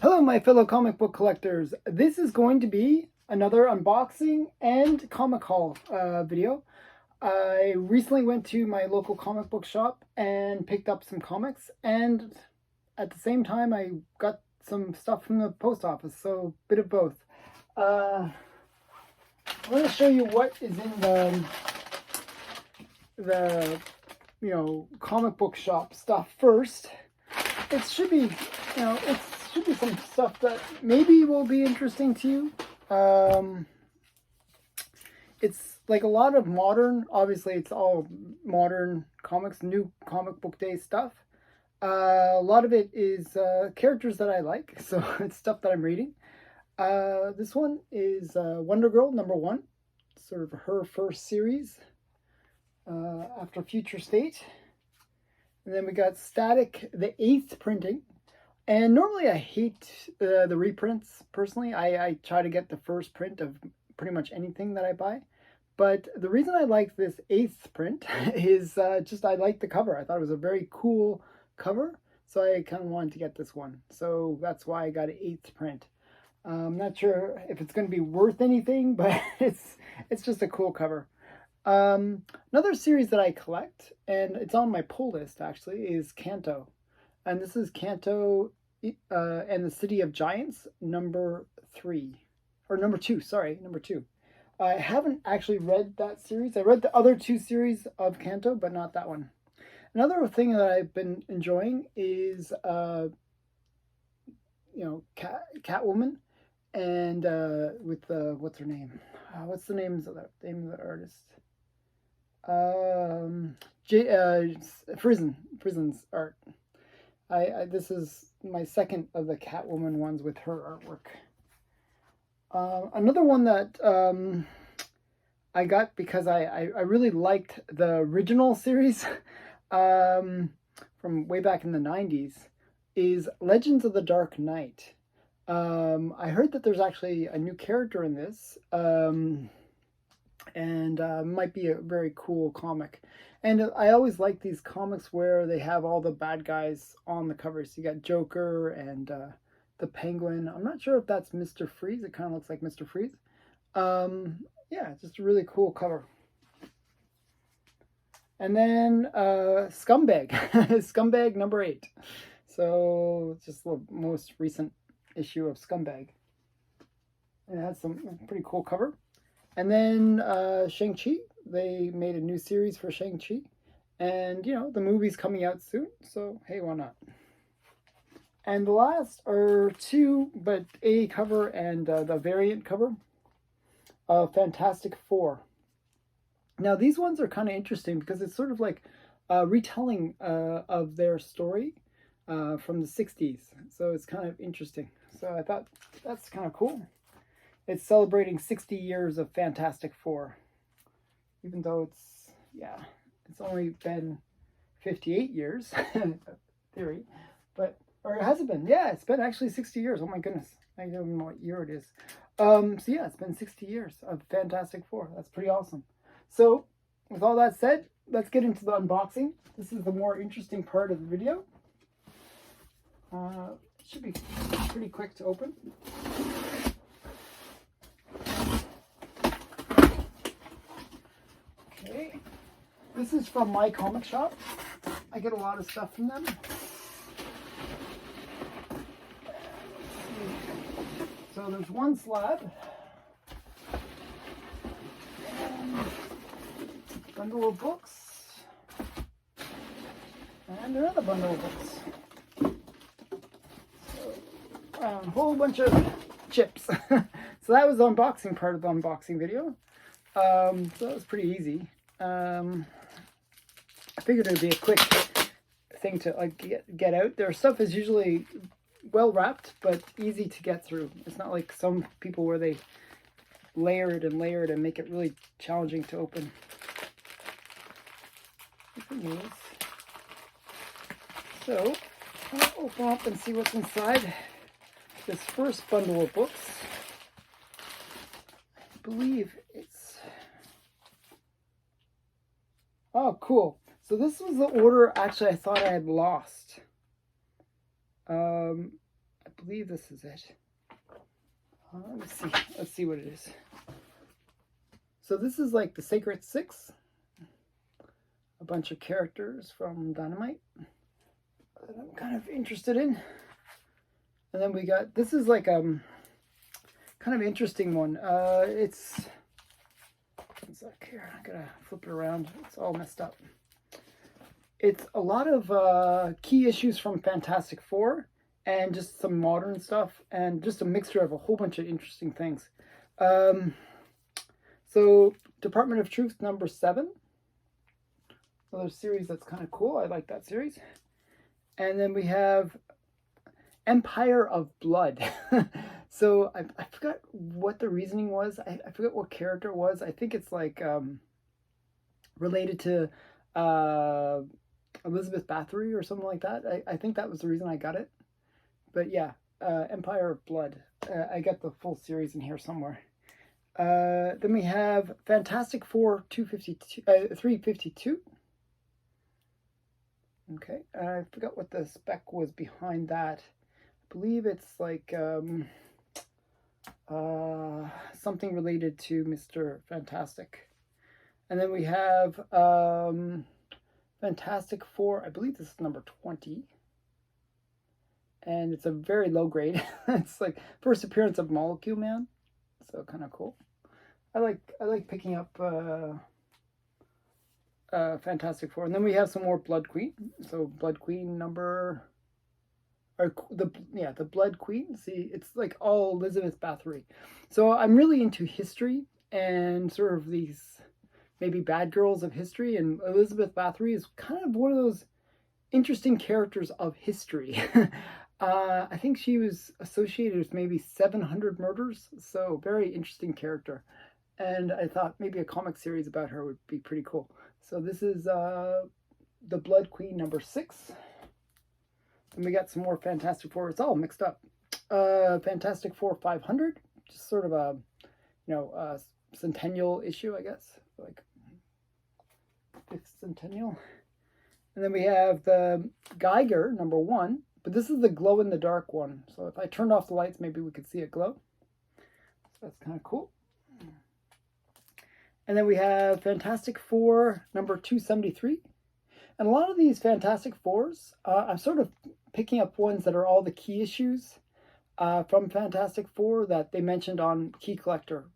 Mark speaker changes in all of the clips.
Speaker 1: Hello, my fellow comic book collectors. This is going to be another unboxing and comic haul video. I recently went to my local comic book shop and picked up some comics, and at the same time I got some stuff from the post office, so a bit of both. I'm going to show you what is in the comic book shop stuff first. It should be, it should be some stuff that maybe will be interesting to you. It's like a lot of modern, obviously it's all modern comics, new comic book day stuff. A lot of it is characters that I like, so it's stuff that I'm reading. This one is Wonder Girl #1, sort of her first series after Future State. And then we got Static, the 8th printing. And normally I hate the reprints, personally. I try to get the first print of pretty much anything that I buy. But the reason I like this 8th print is just I like the cover. I thought it was a very cool cover, so I kind of wanted to get this one. So that's why I got an 8th print. I'm not sure if it's going to be worth anything, but it's just a cool cover. Another series that I collect, and it's on my pull list actually, is Kanto. And this is Kanto and the City of Giants #3. Or #2, sorry, #2. I haven't actually read that series. I read the other 2 series of Kanto, but not that one. Another thing that I've been enjoying is, Catwoman, and with what's her name? What's the name of the artist? Frizen's art. This is my second of the Catwoman ones with her artwork. Another one that I got because I really liked the original series from way back in the 90s is Legends of the Dark Knight. I heard that there's actually a new character in this, and might be a very cool comic. And I always like these comics where they have all the bad guys on the cover. So you got Joker and the Penguin. I'm not sure if that's Mr. Freeze. It kind of looks like Mr. Freeze. Yeah, just a really cool cover. And then Scumbag. Scumbag #8. So just the most recent issue of Scumbag. It has some pretty cool cover. And then Shang-Chi, they made a new series for Shang-Chi. And, the movie's coming out soon, so hey, why not? And the last are 2, but a cover and the variant cover of Fantastic Four. Now, these ones are kind of interesting because it's sort of like a retelling of their story from the 60s. So it's kind of interesting. So I thought that's kind of cool. It's celebrating 60 years of Fantastic Four, even though it's only been 58 years, in theory, or has it been? Yeah, it's been actually 60 years. Oh my goodness, I don't even know what year it is. So yeah, it's been 60 years of Fantastic Four. That's pretty awesome. So with all that said, let's get into the unboxing. This is the more interesting part of the video. It should be pretty quick to open. Okay, this is from MyComicShop. I get a lot of stuff from them. So there's one slab, bundle of books, and another bundle of books. So a whole bunch of chips. So that was the unboxing part of the unboxing video. So that was pretty easy. I figured it would be a quick thing to get out. Their stuff is usually well wrapped, but easy to get through. It's not like some people where they layer it and make it really challenging to open. So I'll open up and see what's inside this first bundle of books. I believe it's... Oh, cool. So this was the order actually I thought I had lost. I believe believe this is it. Let's see what it is. So this is like the Sacred Six. A bunch of characters from Dynamite that I'm kind of interested in. And then we got, this is like kind of interesting one. It's like here, I gotta flip it around. It's all messed up. It's a lot of key issues from Fantastic Four and just some modern stuff and just a mixture of a whole bunch of interesting things. So Department of Truth number 7. Another series that's kind of cool. I like that series. And then we have Empire of Blood. So I forgot what the reasoning was. I forget what character it was. I think it's like related to Elizabeth Bathory or something like that. I think that was the reason I got it. But yeah, Empire of Blood. I got the full series in here somewhere. Then we have Fantastic Four 352. Okay, I forgot what the spec was behind that. I believe it's like something related to Mr. Fantastic. And then we have Fantastic Four, I believe this is number 20. And it's a very low grade. It's like first appearance of Molecule Man. So kind of cool. I like picking up Fantastic Four. And then we have some more Blood Queen. So Blood Queen number, or the Blood Queen. See, it's like all Elizabeth Bathory. So I'm really into history and sort of these maybe bad girls of history. And Elizabeth Bathory is kind of one of those interesting characters of history. I think she was associated with maybe 700 murders. So very interesting character. And I thought maybe a comic series about her would be pretty cool. So this is the Blood Queen number 6. And we got some more Fantastic Four. It's all mixed up. Fantastic Four 500. Just sort of a, centennial issue, I guess. Like 5th centennial. And then we have the Geiger number 1. But this is the glow-in-the-dark one. So if I turned off the lights, maybe we could see it glow. So that's kind of cool. And then we have Fantastic Four number 273. And a lot of these Fantastic Fours, I'm sort of picking up ones that are all the key issues from Fantastic Four that they mentioned on Key Collector.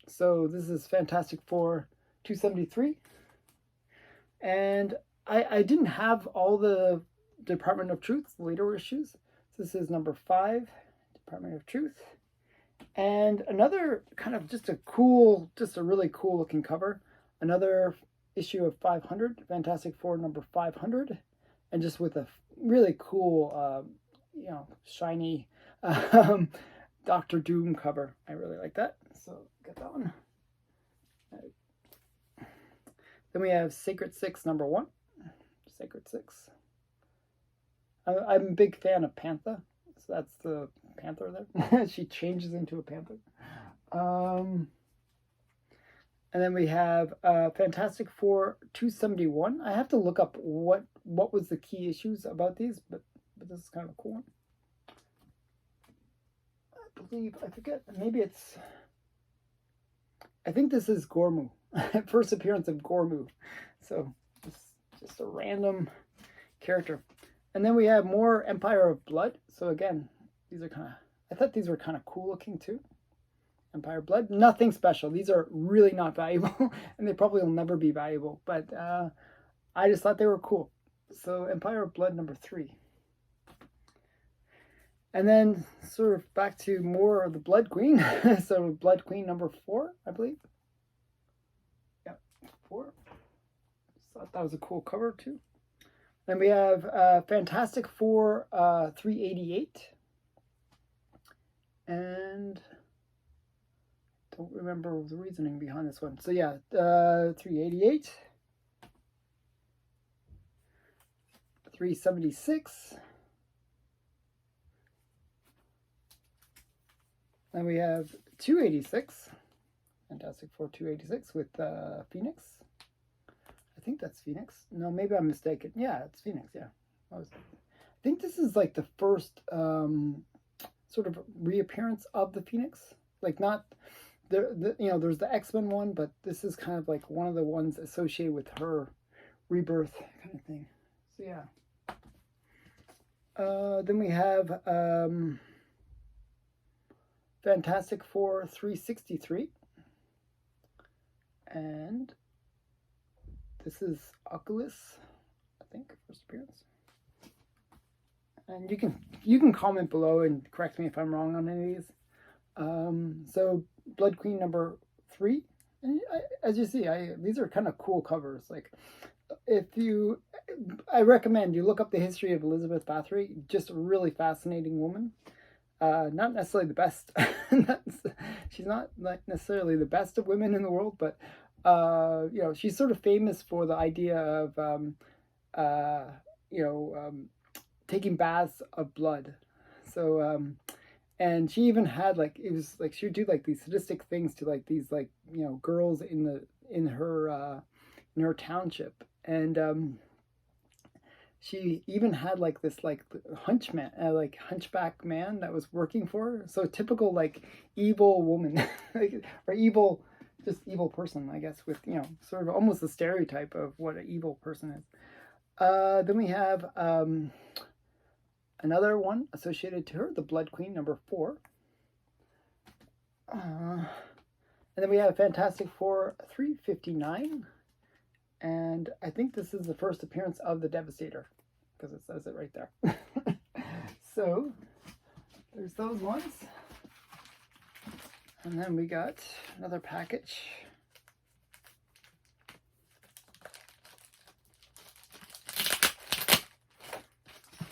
Speaker 1: So this is Fantastic Four 273. And I didn't have all the Department of Truth later issues. So this is number 5, Department of Truth. And another kind of just a really cool looking cover. Another issue of 500, Fantastic Four number 500. And just with a really cool, shiny Doctor Doom cover. I really like that. So get that one. Then we have Sacred Six number 1. Sacred Six. I'm a big fan of Panther. So that's the panther there. She changes into a panther. And then we have Fantastic Four 271. I have to look up what was the key issues about these, but this is kind of a cool one. I forget, maybe it's, I think this is Gormu. First appearance of Gormu. So just a random character. And then we have more Empire of Blood. So again, these are I thought these were kind of cool looking too. Empire of Blood, nothing special. These are really not valuable, and they probably will never be valuable. But I just thought they were cool. So Empire of Blood number 3. And then sort of back to more of the Blood Queen. So Blood Queen number 4, I believe. Yeah, 4. Thought that was a cool cover too. Then we have Fantastic Four 388. And don't remember the reasoning behind this one. So yeah, 388. 376. Then we have 286. Fantastic Four 286 with Phoenix. I think that's Phoenix. No, maybe I'm mistaken. Yeah, it's Phoenix, yeah. I think this is like the first sort of reappearance of the Phoenix. Like not there's the X-Men one, but this is kind of like one of the ones associated with her rebirth kind of thing. So yeah. Then we have Fantastic Four 363. And this is Oculus, I think, first appearance. And you can comment below and correct me if I'm wrong on any of these. So Blood Queen number 3. And as you see, these are kind of cool covers. Like, I recommend you look up the history of Elizabeth Bathory. Just a really fascinating woman. Not necessarily the best. She's not necessarily the best of women in the world, but she's sort of famous for the idea of taking baths of blood. So and she even had it was like she would do like these sadistic things to like these girls in her township. And she even had like this hunchback man that was working for her. So typical like evil woman, or evil person, I guess, with sort of almost the stereotype of what an evil person is. Then we have another one associated to her, the Blood Queen number 4. And then we have Fantastic Four 359. And I think this is the first appearance of the Devastator, because it says it right there. So there's those ones. And then we got another package.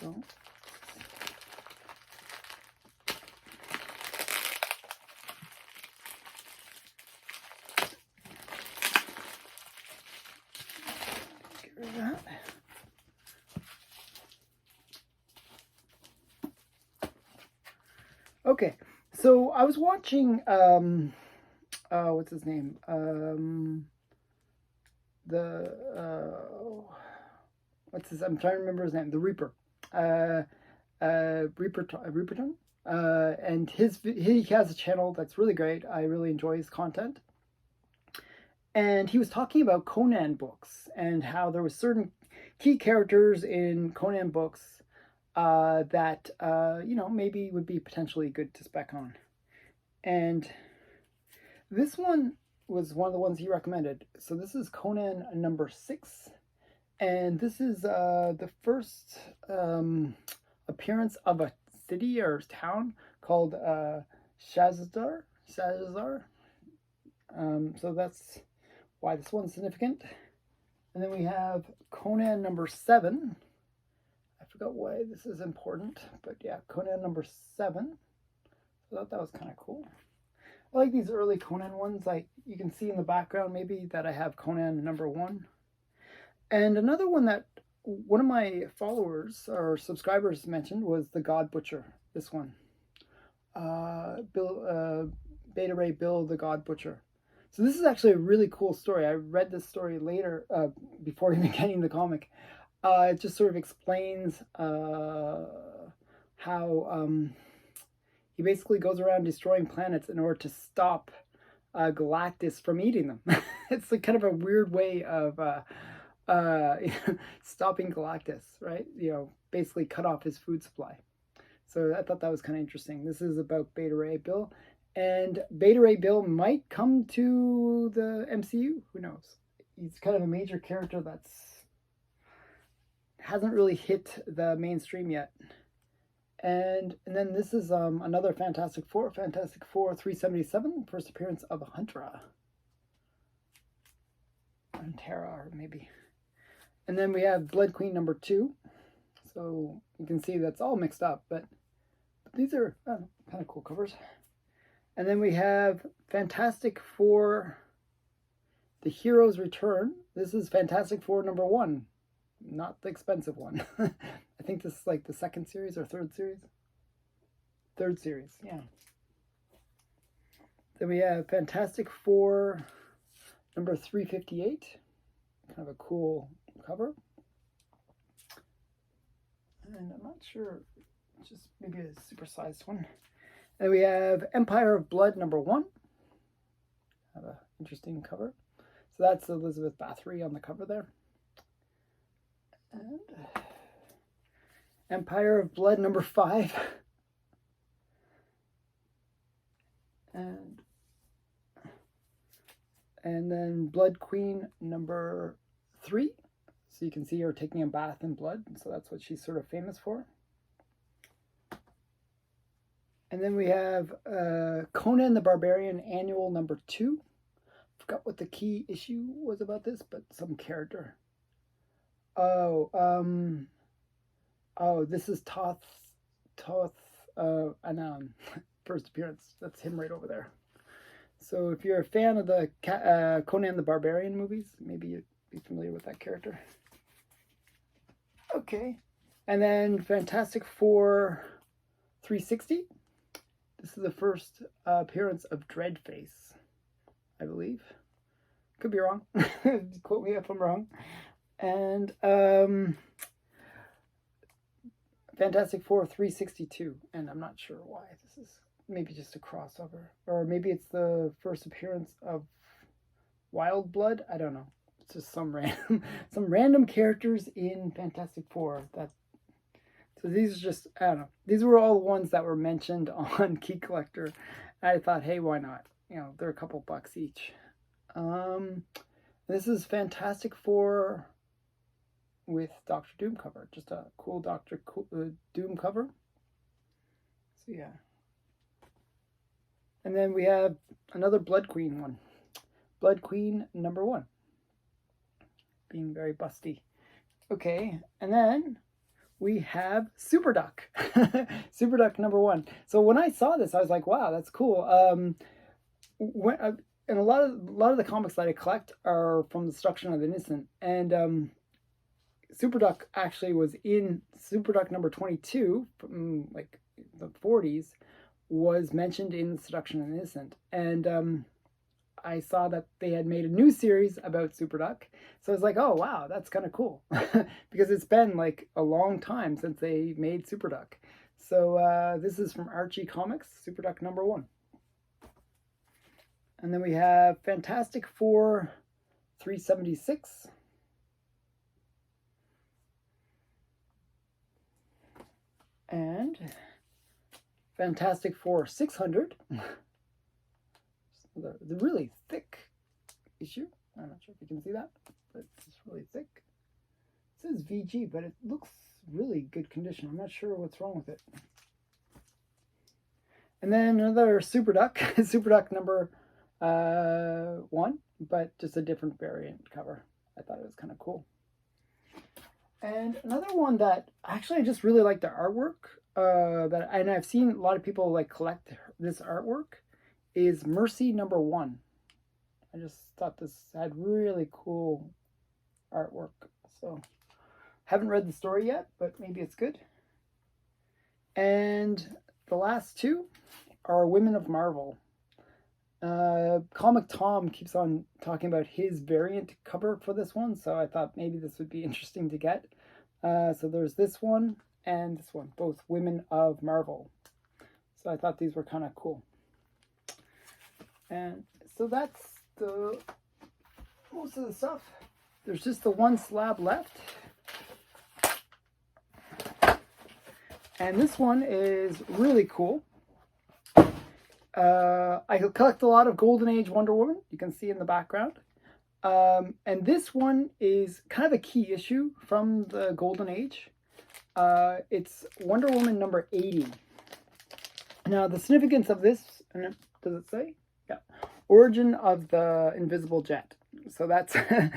Speaker 1: So get rid of that. Okay, so I was watching what's his name? I'm trying to remember his name. The Reaper. Reaperton. And he has a channel that's really great. I really enjoy his content. And he was talking about Conan books and how there were certain key characters in Conan books that maybe would be potentially good to spec on. And this one was one of the ones he recommended. So this is Conan number 6. And this is the first appearance of a city or town called Shazazar. So that's why this one's significant. And then we have Conan number 7. I forgot why this is important, but yeah, Conan number 7. So I thought that was kind of cool. I like these early Conan ones. Like you can see in the background maybe that I have Conan number 1. And another one that one of my followers or subscribers mentioned was the God Butcher. This one, Beta Ray Bill the God Butcher. So this is actually a really cool story. I read this story later, before even getting the comic. It just sort of explains how he basically goes around destroying planets in order to stop Galactus from eating them. It's like kind of a weird way of stopping Galactus, right? Basically cut off his food supply. So I thought that was kind of interesting. This is about Beta Ray Bill. And Beta Ray Bill might come to the MCU. Who knows? He's kind of a major character that's hasn't really hit the mainstream yet. And then this is another Fantastic Four 377, first appearance of Huntra. Antera, or maybe. And then we have Blood Queen number 2. So you can see that's all mixed up, but these are kind of cool covers. And then we have Fantastic Four, The Hero's Return. This is Fantastic Four number 1, not the expensive one. I think this is like the second series or third series. Third series, yeah. Then we have Fantastic Four number 358. Kind of a cool cover. And I'm not sure, just maybe a supersized one. And we have Empire of Blood #1. Have an interesting cover. So that's Elizabeth Bathory on the cover there. And Empire of Blood #5. And then Blood Queen #3. So you can see her taking a bath in blood. So that's what she's sort of famous for. And then we have Conan the Barbarian Annual #2. Forgot what the key issue was about this, but some character. Oh, this is Toth Anan, first appearance. That's him right over there. So if you're a fan of the Conan the Barbarian movies, maybe you'd be familiar with that character. Okay. And then Fantastic Four 360. This is the first appearance of Dreadface, I believe. Could be wrong. Quote me if I'm wrong. And Fantastic Four 362. And I'm not sure why. This is maybe just a crossover. Or maybe it's the first appearance of Wild Blood. I don't know. It's just some random characters in Fantastic Four. So these are just, I don't know. These were all the ones that were mentioned on Key Collector. I thought, hey, why not? You know, they're a couple bucks each. This is Fantastic Four with Doctor Doom cover. Just a cool Doctor Doom cover. So yeah. And then we have another Blood Queen one. Blood Queen #1. Being very busty. Okay, and then we have Super Duck. Super Duck #1. So when I saw this, I was like, wow, that's cool. And a lot of the comics that I collect are from the Destruction of the Innocent. And Super Duck actually was in Super Duck #22 from like the 40s, was mentioned in Seduction of the Innocent. And I saw that they had made a new series about Super Duck. So I was like, oh, wow, that's kind of cool. Because it's been like a long time since they made Super Duck. So this is from Archie Comics, Super Duck #1. And then we have Fantastic Four 376. And Fantastic Four 600. The really thick issue. I'm not sure if you can see that, but it's really thick. It says VG, but it looks really good condition. I'm not sure what's wrong with it. And then another Super Duck, Super Duck #1, but just a different variant cover. I thought it was kind of cool. And another one that actually I just really like the artwork. And I've seen a lot of people like collect this artwork. Is Mercy #1. I just thought this had really cool artwork. So haven't read the story yet, but maybe it's good. And the last two are Women of Marvel. Comic Tom keeps on talking about his variant cover for this one, so I thought maybe this would be interesting to get. So there's this one and this one, both Women of Marvel. So I thought these were kind of cool. And so that's most of the stuff. There's just the one slab left. And this one is really cool. I collect a lot of Golden Age Wonder Woman. You can see in the background. And this one is kind of a key issue from the Golden Age. It's Wonder Woman #80. Now, the significance of this, does it say? Yeah. Origin of the Invisible Jet. So that's kind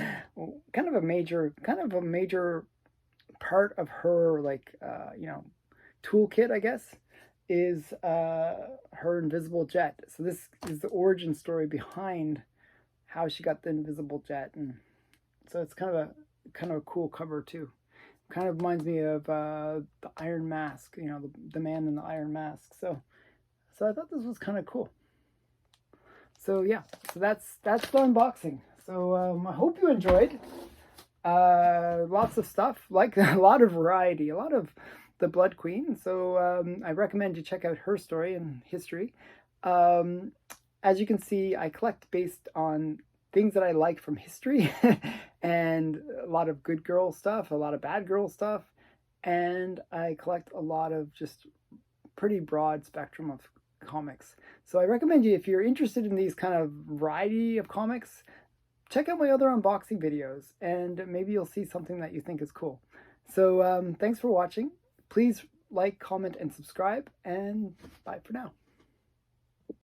Speaker 1: of a major part of her, like, toolkit, I guess, is her invisible jet. So this is the origin story behind how she got the invisible jet, and so it's kind of a cool cover too. Kind of reminds me of the Iron Mask, the man in the Iron Mask. So I thought this was kind of cool. So yeah, so that's the unboxing. So I hope you enjoyed. Lots of stuff, like a lot of variety, a lot of the Blood Queen. So I recommend you check out her story and history. Um, as you can see, I collect based on things that I like from history and a lot of good girl stuff, a lot of bad girl stuff, and I collect a lot of just pretty broad spectrum of comics. So I recommend you, if you're interested in these kind of variety of comics, check out my other unboxing videos and maybe you'll see something that you think is cool. So thanks for watching. Please like, comment, and subscribe, and bye for now.